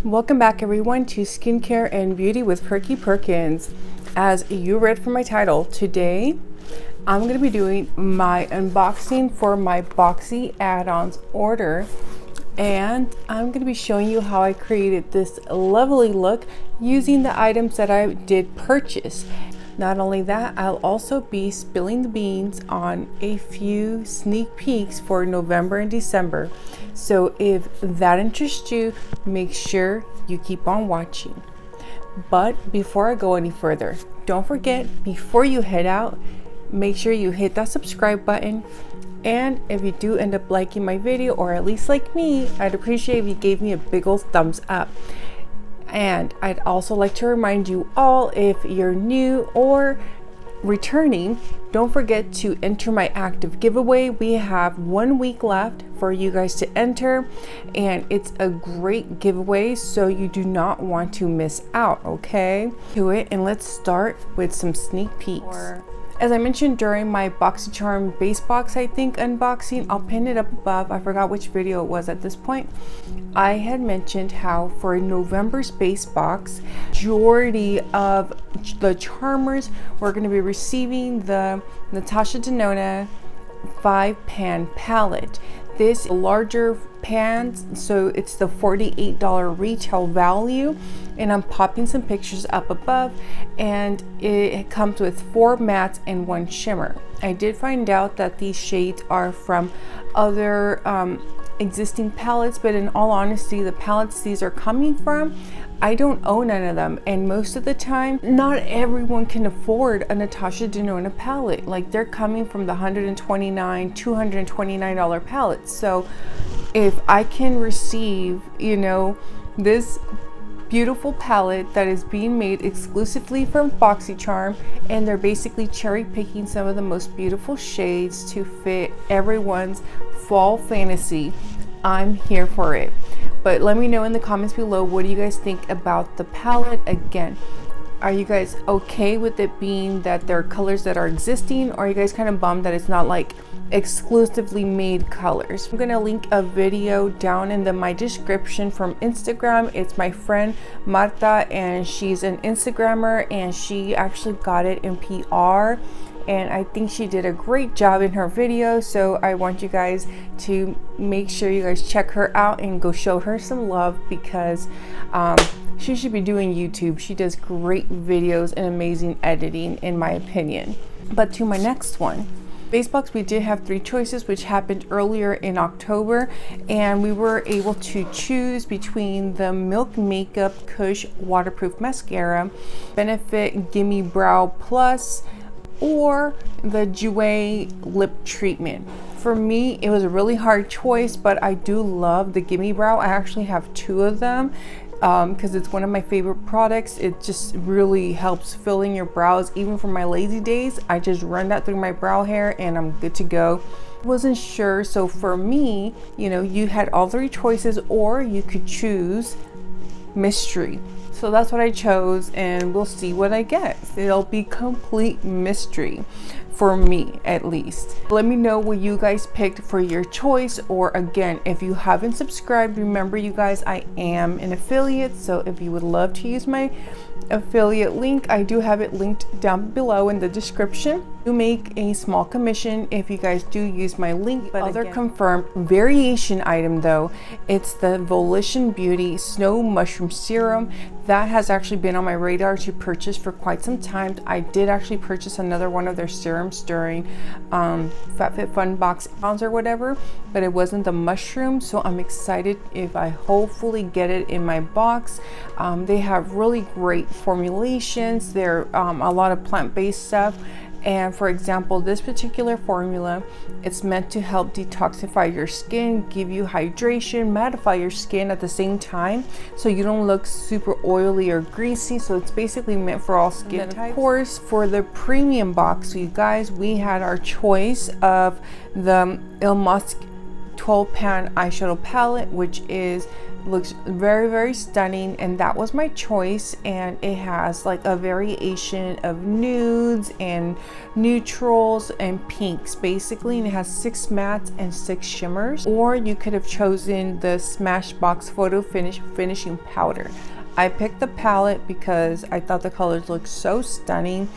Welcome back everyone to Skincare and Beauty with PerkiPerkins. As you read from my title, today I'm going to be doing my unboxing for my Boxy add-ons order, and I'm going to be showing you how I created this lovely look using the items that I did purchase. Not only that, I'll also be spilling the beans on a few sneak peeks for November and December. So if that interests you, make sure you keep on watching. But before I go any further, don't forget, before you head out, make sure you hit that subscribe button. And if you do end up liking my video, or at least like me, I'd appreciate if you gave me a big old thumbs up. And I'd also like to remind you all, if you're new or returning, don't forget to enter my active giveaway. We have 1 week left for you guys to enter, and it's a great giveaway, so you do not want to miss out. Okay, do it, and let's start with some sneak peeks. As I mentioned during my Boxycharm Base Box, I think, unboxing, I'll pin it up above. I forgot which video it was at this point. I had mentioned how for November's Base Box, majority of the charmers were going to be receiving the Natasha Denona 5-pan palette. This larger pans, so it's the $48 retail value, and I'm popping some pictures up above, and it comes with 4 mattes and 1 shimmer. I did find out that these shades are from other existing palettes, but in all honesty, the palettes these are coming from, I don't own none of them, and most of the time not everyone can afford a Natasha Denona palette. Like, they're coming from the $129, $229 palettes. So if I can receive, you know, this beautiful palette that is being made exclusively from Boxycharm, and they're basically cherry picking some of the most beautiful shades to fit everyone's fall fantasy, I'm here for it. But let me know in the comments below, what do you guys think about the palette? Again, are you guys okay with it being that there are colors that are existing, or are you guys kind of bummed that it's not like exclusively made colors? I'm gonna link a video down in my description from Instagram. It's my friend Marta, and she's an Instagrammer, and she actually got it in PR, and I think she did a great job in her video. So I want you guys to make sure you guys check her out and go show her some love, because she should be doing YouTube. She does great videos and amazing editing, in my opinion. But to my next one, Base Box, we did have 3 choices, which happened earlier in October, and we were able to choose between the Milk Makeup Kush Waterproof Mascara, Benefit Gimme Brow Plus, or the Jouer Lip Treatment. For me, it was a really hard choice, but I do love the Gimme Brow. I actually have 2 of them because it's one of my favorite products. It just really helps fill in your brows. Even for my lazy days, I just run that through my brow hair and I'm good to go. Wasn't sure, so for me, you know, you had all 3 choices, or you could choose mystery. So that's what I chose, and we'll see what I get. It'll be complete mystery for me, at least. Let me know what you guys picked for your choice, or again, if you haven't subscribed, remember you guys, I am an affiliate, so if you would love to use my affiliate link, I do have it linked down below in the description. You make a small commission if you guys do use my link. But other confirmed variation item though, it's the Volition Beauty Snow Mushroom Serum. That has actually been on my radar to purchase for quite some time. I did actually purchase another one of their serums during FabFitFun box or whatever, but it wasn't the mushroom, so I'm excited if I hopefully get it in my box. They have really great formulations. They're a lot of plant-based stuff, and for example, this particular formula, it's meant to help detoxify your skin, give you hydration, mattify your skin at the same time, so you don't look super oily or greasy. So it's basically meant for all skin types. Of course, for the premium box, so you guys, we had our choice of the Il Mosque 12-pan eyeshadow palette, which is looks very, very stunning, and that was my choice. And it has like a variation of nudes and neutrals and pinks basically, and it has 6 mattes and 6 shimmers. Or you could have chosen the Smashbox Photo Finish finishing powder. I picked the palette because I thought the colors looked so stunning,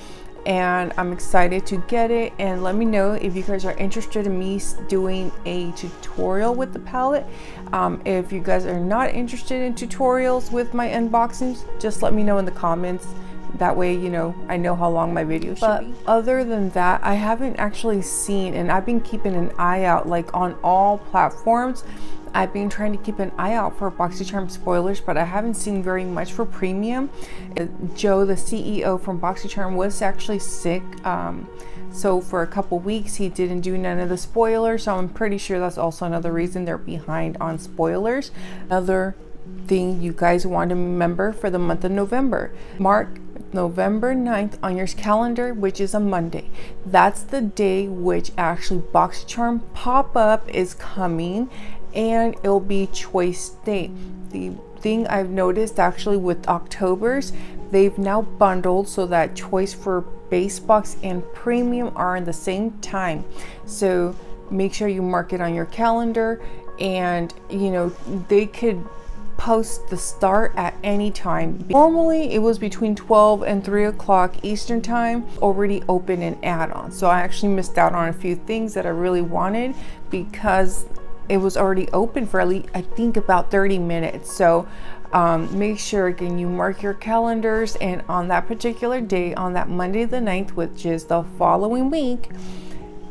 and I'm excited to get it. And let me know if you guys are interested in me doing a tutorial with the palette. If you guys are not interested in tutorials with my unboxings, just let me know in the comments. That way, you know, I know how long my video should be. Other than that, I haven't actually seen, and I've been keeping an eye out, like on all platforms. I've been trying to keep an eye out for Boxycharm spoilers, but I haven't seen very much for Premium. Joe, the CEO from Boxycharm, was actually sick. So for a couple weeks, he didn't do none of the spoilers. So I'm pretty sure that's also another reason they're behind on spoilers. Another thing you guys want to remember for the month of November: mark November 9th on your calendar, which is a Monday. That's the day which actually Boxycharm pop-up is coming, and it'll be choice day. The thing I've noticed actually with October's, they've now bundled so that choice for base box and premium are in the same time. So make sure you mark it on your calendar, and you know, they could post the start at any time. Normally it was between 12 and 3 o'clock Eastern time, already open in add-on. So I actually missed out on a few things that I really wanted because it was already open for at least, I think, about 30 minutes. So make sure again you mark your calendars, and on that particular day, on that Monday the 9th, which is the following week,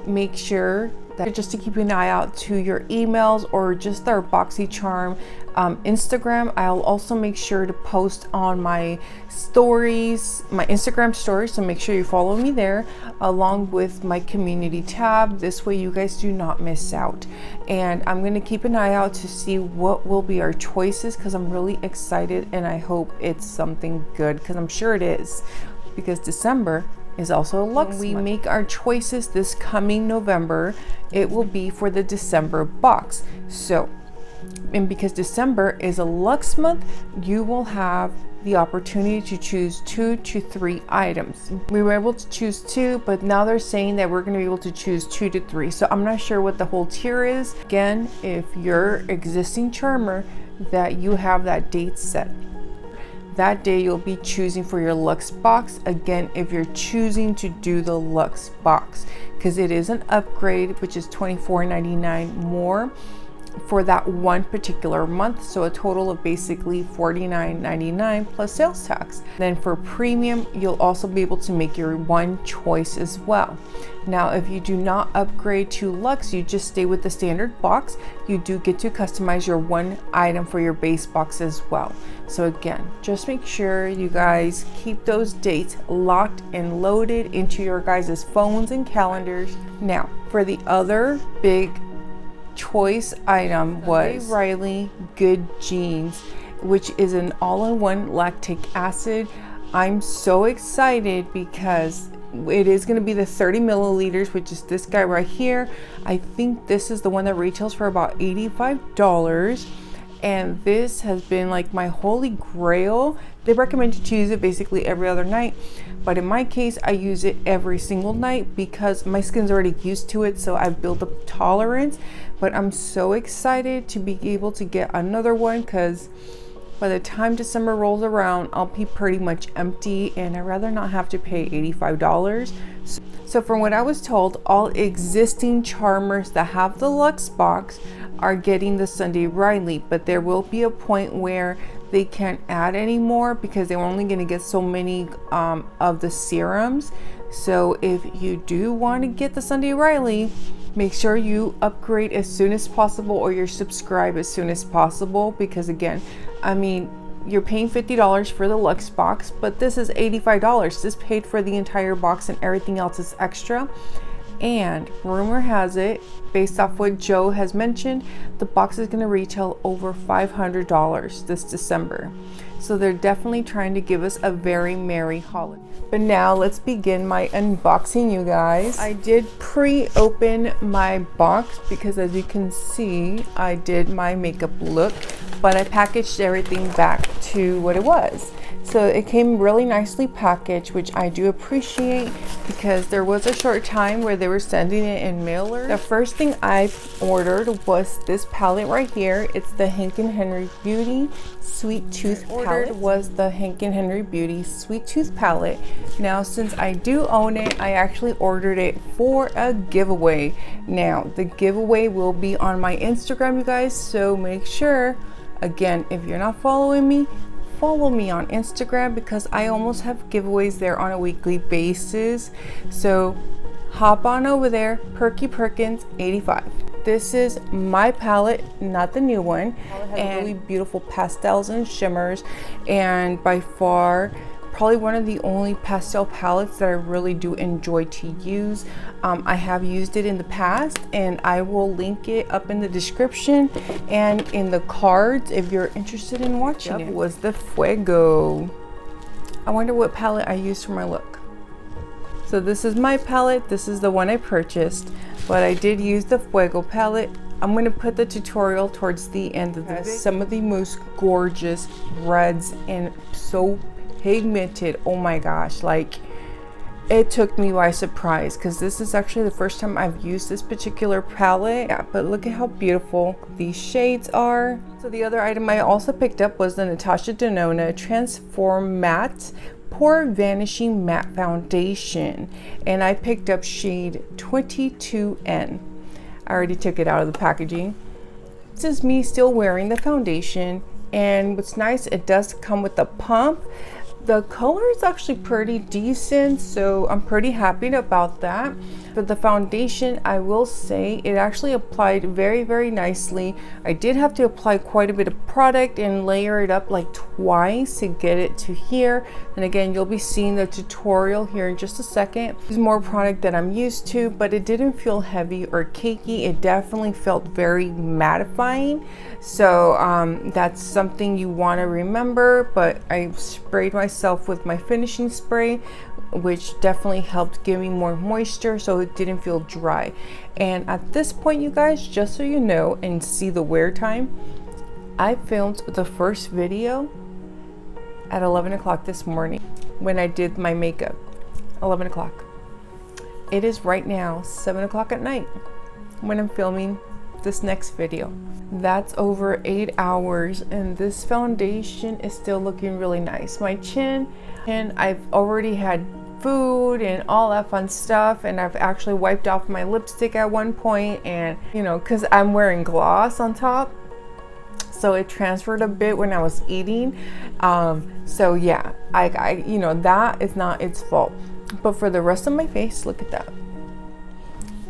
make sure that just to keep an eye out to your emails or just our Boxycharm Instagram. I'll also make sure to post on my stories, my Instagram stories, so make sure you follow me there, along with my community tab. This way you guys do not miss out. And I'm going to keep an eye out to see what will be our choices, because I'm really excited, and I hope it's something good, because I'm sure it is, because December is also a Luxe month. We make our choices this coming November, it will be for the December box. So, and because December is a Luxe month, you will have the opportunity to choose 2 to 3 items. We were able to choose 2, but now they're saying that we're going to be able to choose 2 to 3. So I'm not sure what the whole tier is. Again, if you're existing charmer, that you have that date set. That day you'll be choosing for your Luxe box. Again, if you're choosing to do the Luxe box, because it is an upgrade, which is $24.99 more for that one particular month, so a total of basically $49.99 plus sales tax. Then for Premium, you'll also be able to make your one choice as well. Now, if you do not upgrade to Luxe, you just stay with the standard box, you do get to customize your one item for your base box as well. So again, just make sure you guys keep those dates locked and loaded into your guys' phones and calendars. Now, for the other big choice item was Riley Good Jeans, which is an all-in-one lactic acid. I'm so excited because it is going to be the 30 milliliters, which is this guy right here. I think this is the one that retails for about $85, and this has been like my holy grail. They recommend you to use it basically every other night, but in my case I use it every single night because my skin's already used to it, so I've built up tolerance. But I'm so excited to be able to get another one, because by the time December rolls around, I'll be pretty much empty, and I'd rather not have to pay $85. So from what I was told, all existing charmers that have the Luxe box are getting the Sunday Riley, but there will be a point where they can't add any more because they're only going to get so many of the serums. So if you do want to get the Sunday Riley, make sure you upgrade as soon as possible, or you're subscribed as soon as possible, because again, I mean, you're paying $50 for the Luxe box, but this is $85. This paid for the entire box, and everything else is extra. And rumor has it, based off what Joe has mentioned, the box is going to retail over $500 this December. So they're definitely trying to give us a very merry holiday. But now let's begin my unboxing, you guys. I did pre-open my box because, as you can see, I did my makeup look, but I packaged everything back to what it was. So it came really nicely packaged, which I do appreciate because there was a short time where they were sending it in mailers. The first thing I ordered was this palette right here. It's the Hank & Henry Beauty Sweet Tooth palette. Was the Hank & Henry Beauty Sweet Tooth palette. Now, since I do own it, I actually ordered it for a giveaway. Now, the giveaway will be on my Instagram, you guys, so make sure, again, if you're not following me, follow me on Instagram because I almost have giveaways there on a weekly basis. So hop on over there, PerkiPerkins 85. This is my palette, not the new one. It has really beautiful pastels and shimmers, and by far probably one of the only pastel palettes that I really do enjoy to use. I have used it in the past, and I will link it up in the description and in the cards if you're interested in watching it. Was the Fuego. I wonder what palette I used for my look. So this is my palette. This is the one I purchased, but I did use the Fuego palette. I'm going to put the tutorial towards the end of this. Some of the most gorgeous reds and so pigmented. Oh my gosh, like it took me by surprise because this is actually the first time I've used this particular palette. Yeah, but look at how beautiful these shades are. So the other item I also picked up was the Natasha Denona Transform Matte Pore Vanishing Matte Foundation, and I picked up shade 22N. I already took it out of the packaging. This is me still wearing the foundation, and what's nice, it does come with a pump. The color is actually pretty decent, so I'm pretty happy about that. For the foundation, I will say it actually applied very, very nicely. I did have to apply quite a bit of product and layer it up like twice to get it to here. And again, you'll be seeing the tutorial here in just a second. There's more product that I'm used to, but it didn't feel heavy or cakey. It definitely felt very mattifying. So that's something you want to remember, but I sprayed myself with my finishing spray, which definitely helped give me more moisture so it didn't feel dry. And at this point, you guys, just so you know and see the wear time, I filmed the first video at 11 o'clock this morning when I did my makeup. 11 o'clock. It is right now 7 o'clock at night when I'm filming this next video. That's over 8 hours, and this foundation is still looking really nice. My chin, and I've already had food and all that fun stuff, and I've actually wiped off my lipstick at one point, and you know, because I'm wearing gloss on top, so it transferred a bit when I was eating. So yeah, I you know, that is not its fault. But for the rest of my face, look at that.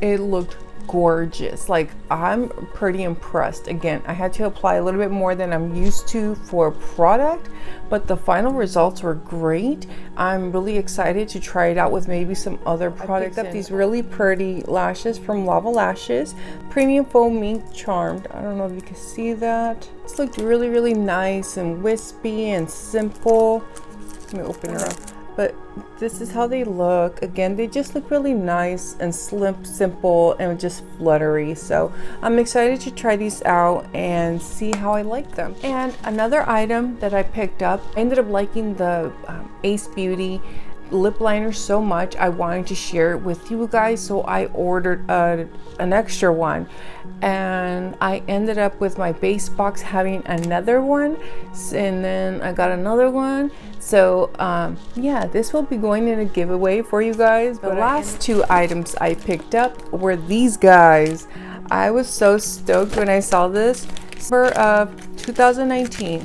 It looked gorgeous. Like, I'm pretty impressed. Again, I had to apply a little bit more than I'm used to for product, but the final results were great. I'm really excited to try it out with maybe some other products. I picked up these really pretty lashes from Lava Lashes, Premium Foam Mink Charmed. I don't know if you can see that. This looked really, really nice and wispy and simple. Let me open her up. But this is how they look. Again, they just look really nice and slim, simple, and just fluttery. So I'm excited to try these out and see how I like them. And another item that I picked up, I ended up liking the Ace Beauty lip liner so much, I wanted to share it with you guys, so I ordered an extra one, and I ended up with my base box having another one, and then I got another one. So yeah, this will be going in a giveaway for you guys. The last two items I picked up were these guys. I was so stoked when I saw this. December of 2019,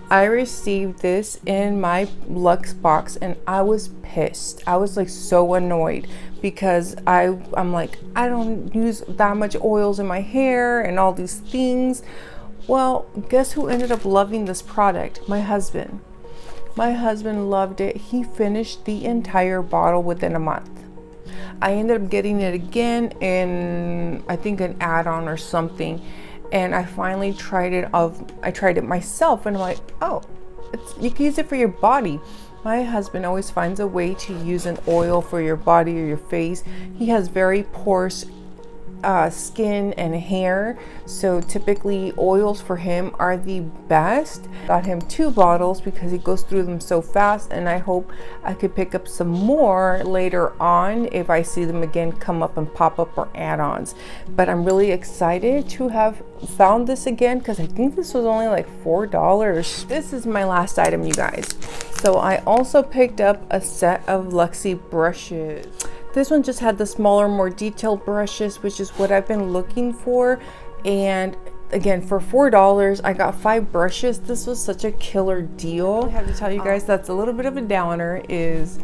I received this in my Luxe box, and I was pissed. I was like so annoyed because I'm like, I don't use that much oils in my hair and all these things. Well, guess who ended up loving this product? My husband. My husband loved it. He finished the entire bottle within a month. I ended up getting it again in, I think, an add-on or something, and I finally tried it. I tried it myself, and I'm like, oh, you can use it for your body. My husband always finds a way to use an oil for your body or your face. He has very porous skin and hair, so typically oils for him are the best. Got him 2 bottles because he goes through them so fast, and I hope I could pick up some more later on if I see them again come up and pop up or add-ons. But I'm really excited to have found this again because I think this was only like $4. This is my last item, you guys. So I also picked up a set of Luxe brushes. This one just had the smaller, more detailed brushes, which is what I've been looking for. And again, for $4, I got 5 brushes. This was such a killer deal. I have to tell you guys that's a little bit of a downer is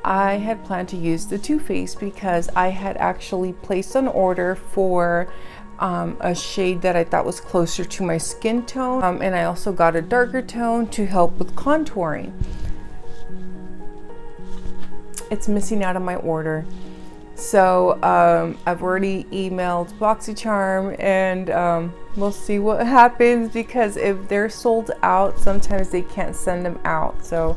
I had planned to use the Too Faced because I had actually placed an order for a shade that I thought was closer to my skin tone. And I also got a darker tone to help with contouring. It's missing out of my order. So I've already emailed Boxycharm, and we'll see what happens, because if they're sold out, sometimes they can't send them out. So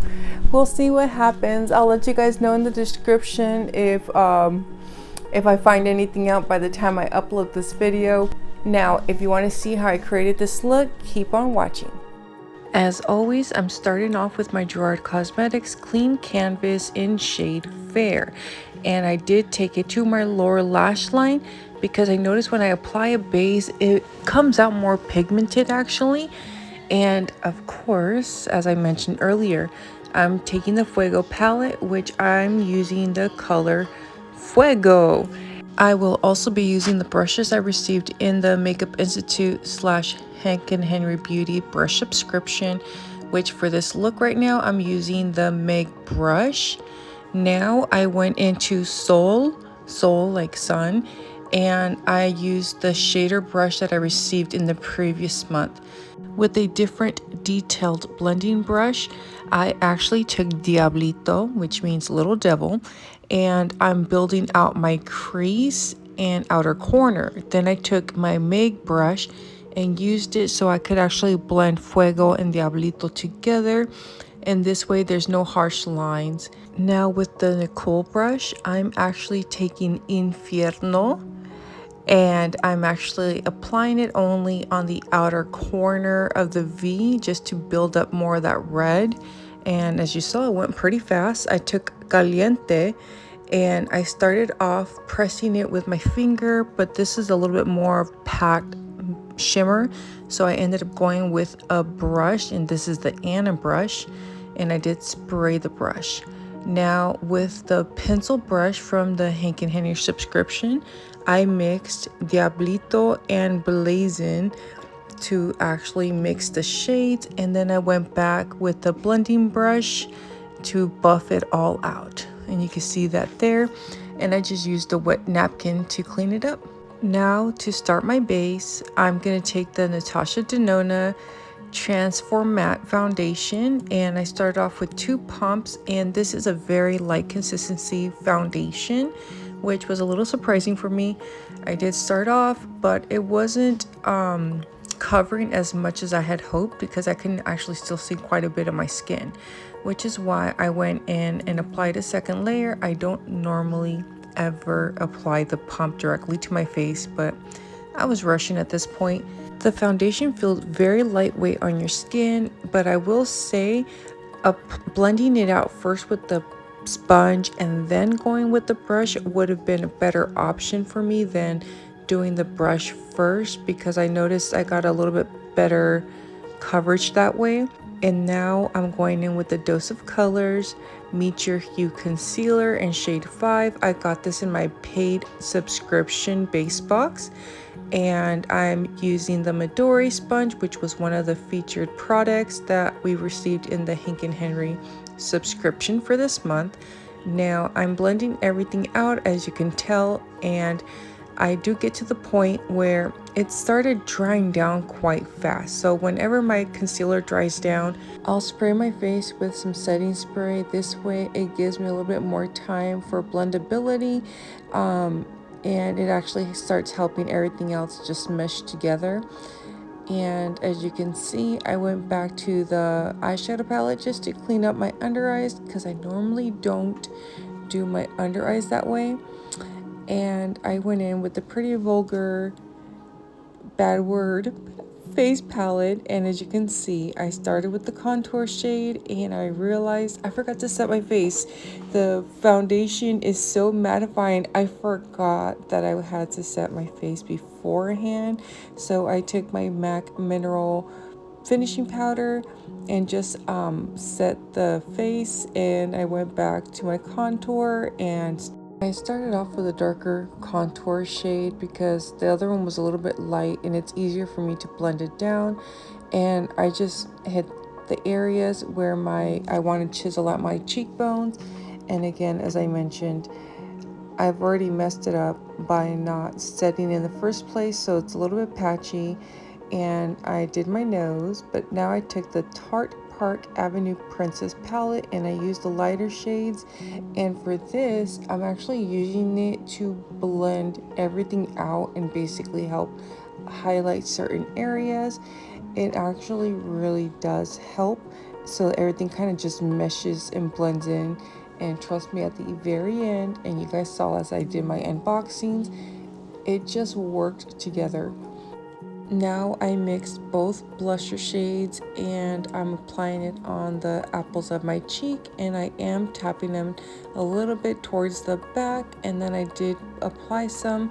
we'll see what happens. I'll let you guys know in the description if I find anything out by the time I upload this video. Now, if you want to see how I created this look, keep on watching. As always, I'm starting off with my Gerard Cosmetics Clean Canvas in shade Fair. And I did take it to my lower lash line because I noticed when I apply a base, it comes out more pigmented actually. And of course, as I mentioned earlier, I'm taking the Fuego palette, which I'm using the color Fuego. I will also be using the brushes I received in the Makeup Institute / Hank & Henry Beauty brush subscription, which for this look right now, I'm using the Meg brush. Now I went into Sol like sun, and I used the shader brush that I received in the previous month. With a different detailed blending brush, I actually took Diablito, which means little devil, and I'm building out my crease and outer corner. Then I took my Meg brush and used it so I could actually blend Fuego and Diablito together, and this way there's no harsh lines. Now with the Nicole brush, I'm actually taking Infierno, and I'm actually applying it only on the outer corner of the V just to build up more of that red. And as you saw, it went pretty fast. I took Caliente and I started off pressing it with my finger, but this is a little bit more packed shimmer, so I ended up going with a brush, and this is the Anna brush, and I did spray the brush. Now with the pencil brush from the Hank & Henry subscription, I mixed Diablito and Blazin to actually mix the shades, and then I went back with the blending brush to buff it all out, and you can see that there. And I just used a wet napkin to clean it up. Now to start my base, I'm going to take the Natasha Denona Transform Matte Foundation, and I started off with 2 pumps, and this is a very light consistency foundation, which was a little surprising for me. I did start off, but it wasn't covering as much as I had hoped, because I can actually still see quite a bit of my skin, which is why I went in and applied a second layer. I don't normally ever apply the pump directly to my face, but I was rushing at this point. The foundation feels very lightweight on your skin, but I will say blending it out first with the sponge and then going with the brush would have been a better option for me than doing the brush first, because I noticed I got a little bit better coverage that way. And now I'm going in with the Dose of Colors Meet Your Hue Concealer in shade 5. I got this in my paid subscription base box, and I'm using the Midori sponge, which was one of the featured products that we received in the Hank & Henry subscription for this month. Now I'm blending everything out, as you can tell, and I do get to the point where it started drying down quite fast. So whenever my concealer dries down, I'll spray my face with some setting spray. This way it gives me a little bit more time for blendability, and it actually starts helping everything else just mesh together. And as you can see, I went back to the eyeshadow palette just to clean up my under eyes, because I normally don't do my under eyes that way. And I went in with the Pretty Vulgar Bad Word face palette, and as you can see, I started with the contour shade and I realized I forgot to set my face. The foundation is so mattifying, I forgot that I had to set my face beforehand. So I took my MAC Mineral finishing powder and just set the face, and I went back to my contour, and I started off with a darker contour shade because the other one was a little bit light and it's easier for me to blend it down. And I just hit the areas where I want to chisel out my cheekbones. And again, as I mentioned, I've already messed it up by not setting in the first place, so it's a little bit patchy. And I did my nose, but now I took the Tarte Park Avenue Princess palette and I used the lighter shades. And for this, I'm actually using it to blend everything out and basically help highlight certain areas. It actually really does help, so everything kind of just meshes and blends in. And trust me, at the very end, and you guys saw as I did my unboxings, it just worked together. Now I mixed both blusher shades and I'm applying it on the apples of my cheek, and I am tapping them a little bit towards the back, and then I did apply some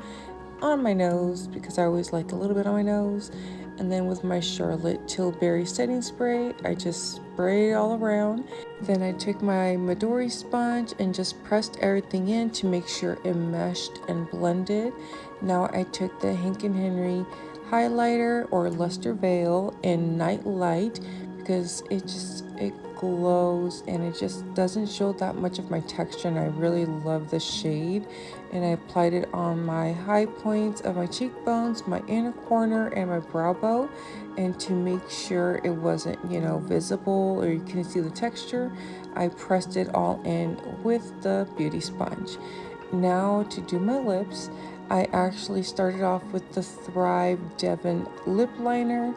on my nose because I always like a little bit on my nose. And then with my Charlotte Tilbury setting spray, I just sprayed it all around. Then I took my Midori sponge and just pressed everything in to make sure it meshed and blended. Now I took the Hank & Henry highlighter or luster veil in Night Light because it glows and it just doesn't show that much of my texture, and I really love the shade. And I applied it on my high points of my cheekbones, my inner corner, and my brow bone. And to make sure it wasn't, visible or you couldn't see the texture, I pressed it all in with the beauty sponge. Now to do my lips, I actually started off with the Thrive Devon lip liner.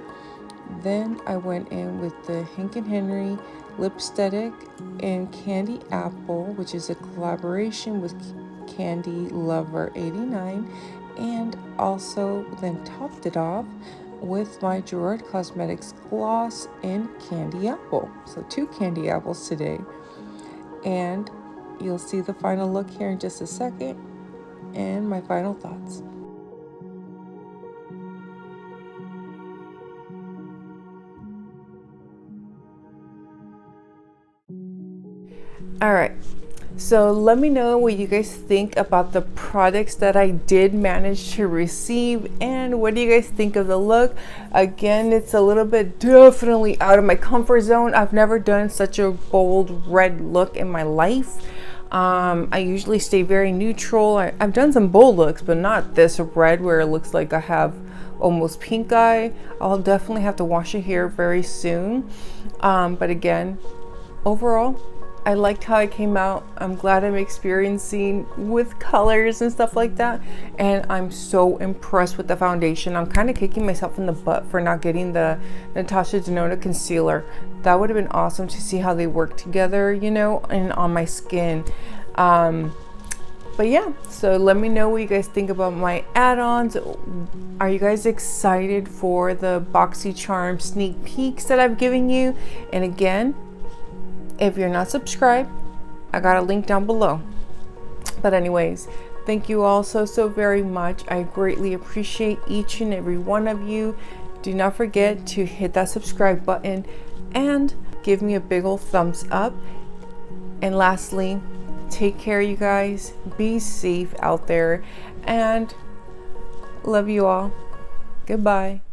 Then I went in with the Hank & Henry Lipstick in Candy Apple, which is a collaboration with Candy Lover 89, and also then topped it off with my Gerard Cosmetics gloss in Candy Apple. So 2 candy apples today. And you'll see the final look here in just a second and my final thoughts. All right, so let me know what you guys think about the products that I did manage to receive, and what do you guys think of the look. Again, it's a little bit definitely out of my comfort zone. I've never done such a bold red look in my life. I usually stay very neutral. I've done some bold looks, but not this red where it looks like I have almost pink eye. I'll definitely have to wash it here very soon. But again, overall, I liked how it came out. I'm glad I'm experiencing with colors and stuff like that. And I'm so impressed with the foundation. I'm kind of kicking myself in the butt for not getting the Natasha Denona concealer. That would have been awesome to see how they work together, and on my skin. But yeah, so let me know what you guys think about my add-ons. Are you guys excited for the Boxycharm sneak peeks that I've given you? And again, if you're not subscribed, I got a link down below. But anyways, thank you all so very much. I greatly appreciate each and every one of you. Do not forget to hit that subscribe button and give me a big old thumbs up. And lastly, take care, you guys. Be safe out there, and love you all. Goodbye.